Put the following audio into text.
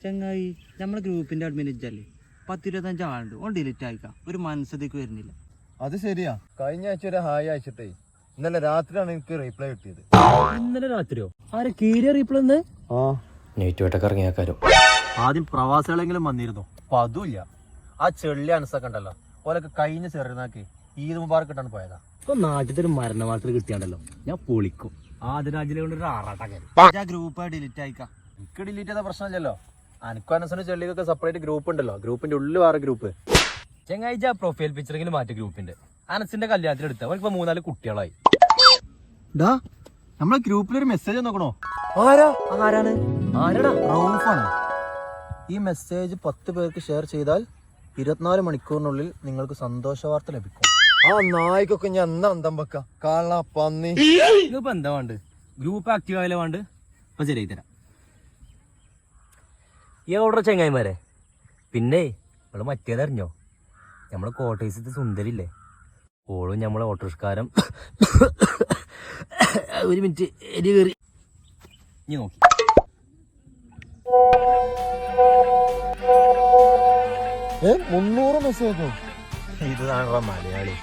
ചങ്ങായി നമ്മളെ ഗ്രൂപ്പിന്റെ അഡ്മിൻ ഇജ്ജല്ലേ 10-25 ആളുണ്ട് ഓൺ ഡിലീറ്റ് ആയിക്കാം ഒരു മനസ്സതേക്ക് വരുന്നില്ല. അത് ശരിയാ. കഴിഞ്ഞ ആഴ്ച ഒരു ഹായ് അയച്ചിട്ടേ ഇന്നലെ രാത്രിയാണ് എനിക്ക് റീപ്ലൈ കിട്ടിയത്. ഇന്നലെ രാത്രിയോ? ആരെ കീരിയ റീപ്ലൈ? നെയ്റ്റ് വേട്ടൊക്കെ ഇറങ്ങിയാക്കാരോ. ആദ്യം പ്രവാസികളെങ്കിലും വന്നിരുന്നു, അപ്പൊ അതുമില്ല. ആ ചെള്ളി അനസൊക്കെ ഉണ്ടല്ലോ, ഓലൊക്കെ കഴിഞ്ഞ ചെറുനാക്കി ഈദ് മുബാറക്ക് കിട്ടാൻ പോയതാ. ഇപ്പൊ നാട്ടിലത്തെ ഒരു മരണ വാർത്ത കിട്ടിയാണ്ടല്ലോ, ഞാൻ പൊളിക്കും. ആദ്യരാജിലെ കൊണ്ട് ഒരു ആറാട്ടക്കാരി ആ ഗ്രൂപ്പ് ഡിലീറ്റ് ആയിക്കാം. എനിക്ക് ഡിലീറ്റ് ചെയ്ത പ്രശ്നമില്ലല്ലോ. അനക്കും അനസനും ചെള്ളിക്കൊക്കെ സെപ്പറേറ്റ് ഗ്രൂപ്പ് ഉണ്ടല്ലോ, ഗ്രൂപ്പിന്റെ ഉള്ളിൽ വേറെ ഗ്രൂപ്പ്. ചെങ്ങാഴ്ച പ്രൊഫൈൽ പിക്ചറെങ്കിലും മാറ്റി ഗ്രൂപ്പിന്റെ. അനസിന്റെ കല്യാണത്തിന് എടുത്ത അവർക്ക് 3-4 കുട്ടികളായി. നമ്മളെ ഗ്രൂപ്പിലൊരു മെസ്സേജ് നോക്കണോ? ആരാണ് റൌഫാണ്. ഈ മെസ്സേജ് 10 പേർക്ക് ഷെയർ ചെയ്താൽ 24 മണിക്കൂറിനുള്ളിൽ നിങ്ങൾക്ക് സന്തോഷ വാർത്ത ലഭിക്കും. ആ നായ്ക്കൊക്കെ ഞാൻ എന്നാ അന്തം വെക്ക കാണാ പന്നി. ഇപ്പൊ എന്താ വേണ്ട? ഗ്രൂപ്പ് ആക്റ്റീവ് ആയാലോ വേണ്ട? ഇപ്പൊ ശരിയായി തരാം. എവിടെ ചെങ്ങായിമാരെ? പിന്നെ നമ്മള് മറ്റേതറിഞ്ഞോ? നമ്മളെ കോട്ടേഴ്സത്തെ സുന്ദരില്ലേ, ഓളും നമ്മളെ ഓട്ടോറിക്ഷക്കാരൻ ഒരു മിനിറ്റ് എരി കയറി ഇനി നോക്കി. $300 മെസ്സേജോ? ഇതാണ് മലയാളി.